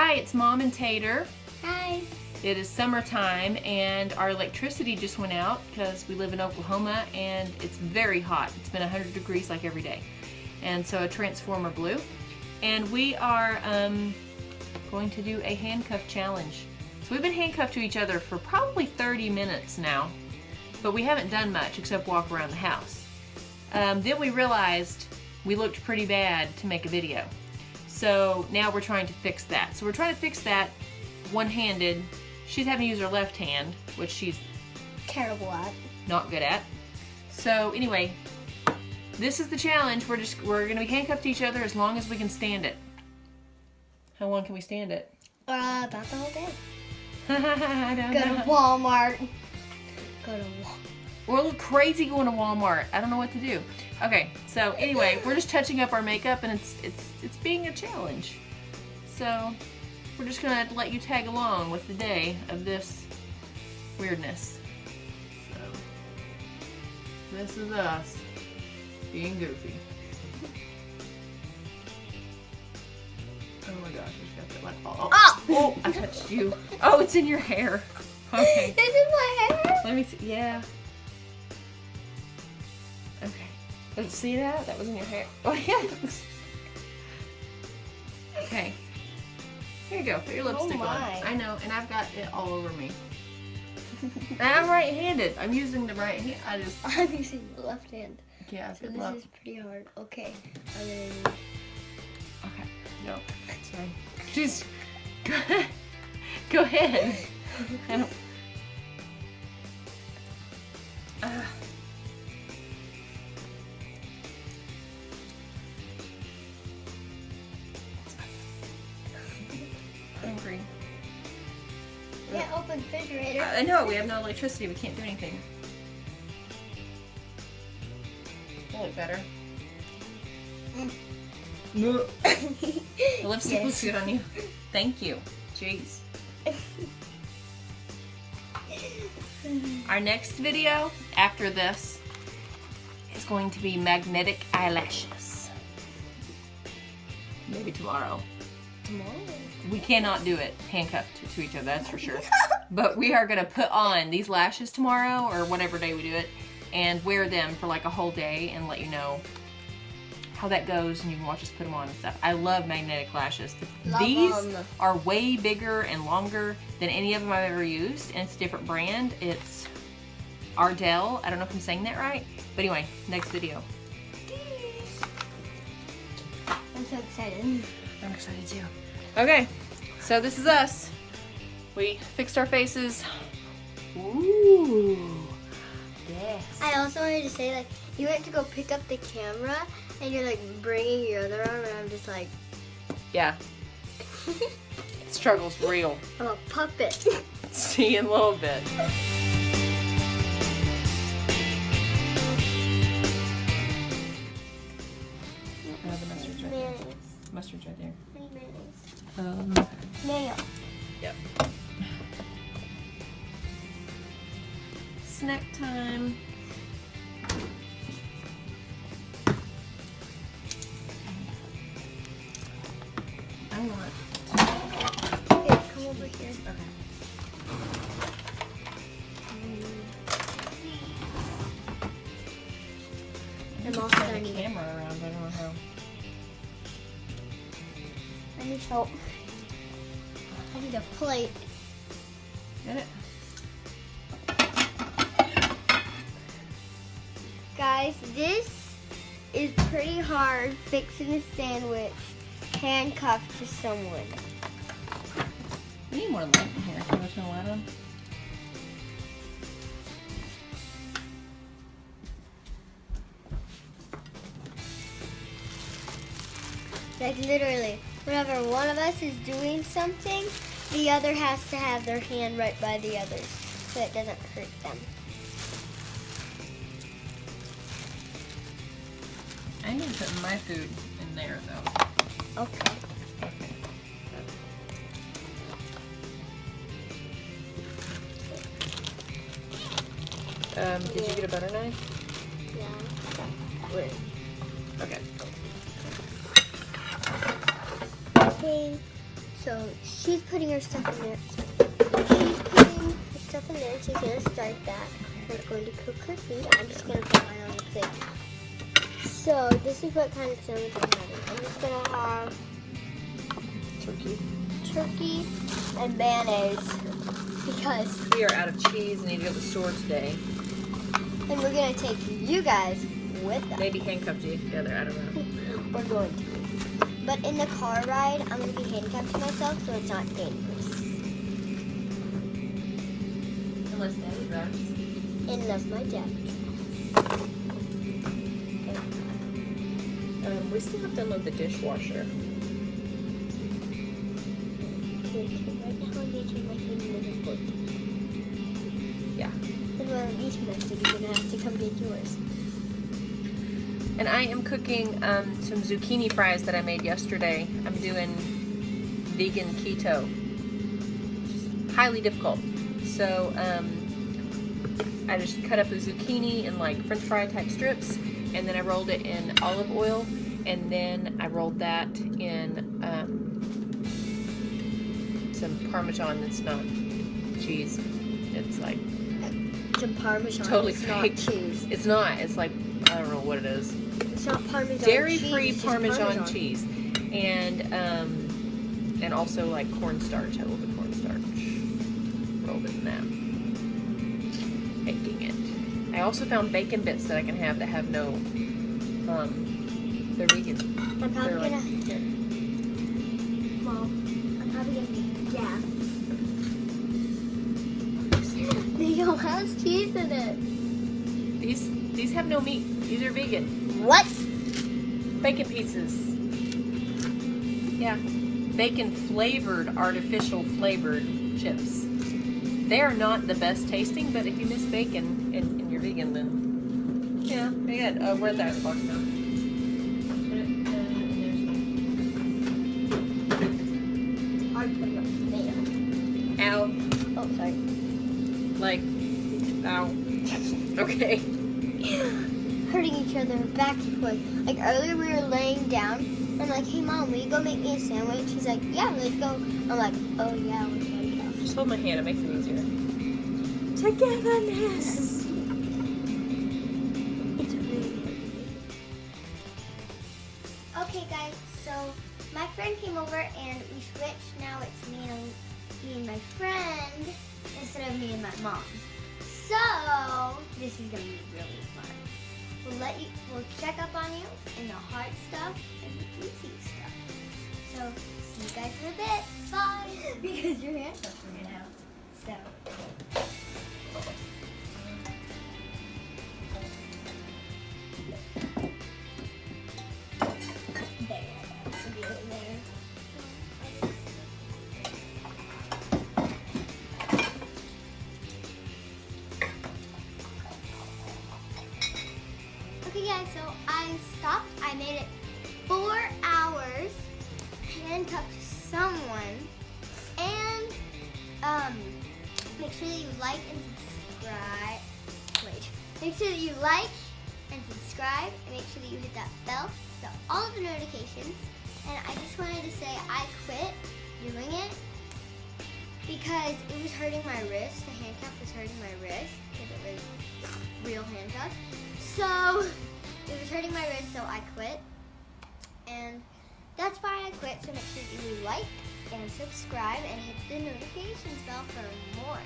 Hi, it's Mom and Tater. Hi. It is summertime and our electricity just went out because we live in Oklahoma and it's very hot. It's been 100 degrees like every day. And so a transformer blew. And we are going to do a handcuff challenge. So we've been handcuffed to each other for probably 30 minutes now, but we haven't done much except walk around the house. Then we realized we looked pretty bad to make a video. So now we're trying to fix that. So we're trying to fix that one-handed. She's having to use her left hand, which she's terrible at. Not good at. So anyway, this is the challenge. We're gonna be handcuffed to each other as long as we can stand it. How long can we stand it? About the whole day. I don't Go know. to Walmart. Go to Walmart. We're a little crazy going to Walmart. I don't know what to do. Okay, so anyway, we're just touching up our makeup and it's being a challenge. So we're just gonna have to let you tag along with the day of this weirdness. So this is us being goofy. Oh my gosh, I just got that like oh, I touched you. Oh, it's in your hair. Okay. This is my hair? Let me see. Yeah. Okay. Did you see that? That was in your hair. Oh, yes. Okay. Here you go. Put your lipstick on. I know, and I've got it all over me. And I'm right-handed. I'm using the right hand. I'm using the left hand. Yeah, So good this luck. is pretty hard. Okay. I'm gonna Okay. No. Sorry. Just go ahead. I don't. Hungry. can't open the refrigerator. I know, we have no electricity, we can't do anything. That look better. No. The lipstick looks good on you. Thank you. Jeez. Our next video after this is going to be magnetic eyelashes. Maybe tomorrow. Tomorrow? We cannot do it handcuffed to each other, that's for sure. But we are going to put on these lashes tomorrow or whatever day we do it and wear them for like a whole day and let you know how that goes, and you can watch us put them on and stuff. I love magnetic lashes. These are way bigger and longer than any of them I've ever used, and it's a different brand. It's Ardell. I don't know if I'm saying that right, but anyway, next video. I'm so excited. I'm excited too. Okay, so this is us. We fixed our faces. Ooh, yes. I also wanted to say, like, you went to go pick up the camera, and you're like bringing your other arm, and I'm just like, yeah. Struggle's real. I'm a puppet. See you in a little bit. The mustard's right there. Mayonnaise. Mustard's right there. Mayonnaise. Mayo. Yep. Snack time. I want. Okay, come over here. Okay. I'm all Turn the starting. camera around. I don't know how. I need help. I need a plate. Get it? Guys, this is pretty hard fixing a sandwich handcuffed to someone. We need more light in here. Can we turn the light on? Like literally, whenever one of us is doing something, the other has to have their hand right by the others so it doesn't hurt them. I need to put my food in there though. Okay. Okay. Did you get a butter knife? Yeah. Where? Okay. Okay. So she's putting her stuff in there. She's putting her stuff in there. She's gonna start that. We're going to cook her food. I'm just gonna put mine on the plate. So this is what kind of sandwich I'm having. I'm just gonna have turkey and mayonnaise because we are out of cheese and need to go to the store today. and we're gonna take you guys with us. Maybe handcuffed you together, I don't know. We're going to. But in the car ride, I'm gonna be handcuffed to myself so it's not dangerous. Unless Daddy drives. Unless my dad. We still have to unload the dishwasher. Right now I'm making my food in the report. Yeah. And when I'm eating my food, you're gonna have to come get yours. And I am cooking some zucchini fries that I made yesterday. I'm doing vegan keto. It's highly difficult. So I just cut up a zucchini in like French fry type strips, and then I rolled it in olive oil, and then I rolled that in some Parmesan that's not cheese. It's like Some Parmesan. totally it's fake. not cheese. It's not. It's like, I don't know what it is. It's not Parmesan Dairy-free cheese, it's just Parmesan cheese, and also like cornstarch. A little bit of cornstarch. Rolled in that. Baking it. I also found bacon bits that I can have that have no. They're vegan. I'm probably They're like- gonna. Well, I'm probably gonna be yeah. They don't have cheese in it. These have no meat. These are vegan. What? Bacon pieces. Yeah. Bacon flavored, artificial flavored chips. They are not the best tasting, but if you miss bacon and you're vegan, then yeah, very good. Oh, where's that box now? Hard to put it up there. Ow. Oh, sorry. Like, ow. Okay. Hurting each other back and forth. Like earlier we were laying down. I'm like, hey mom, will you go make me a sandwich? She's like, yeah, let's go. I'm like, oh yeah, let's go. Just hold my hand, it makes it easier. Togetherness. It's really okay, guys. So my friend came over and we switched. Now it's me and my friend instead of me and my mom. So this is gonna be really fun. We'll check up on you in the hard stuff and the easy stuff. So see you guys in a bit. Bye. Because your handcuffs ran out. So. There. Should be in there. Okay guys, so I stopped. I made it 4 hours, handcuffed to someone, and make sure that you like and subscribe. Wait, make sure that you like and subscribe, and make sure that you hit that bell so all of the notifications. And I just wanted to say I quit doing it because it was hurting my wrist. The handcuff was hurting my wrist because it was real handcuffs. So it was hurting my wrist, so I quit. And that's why I quit. So make sure you like and subscribe and hit the notifications bell for more.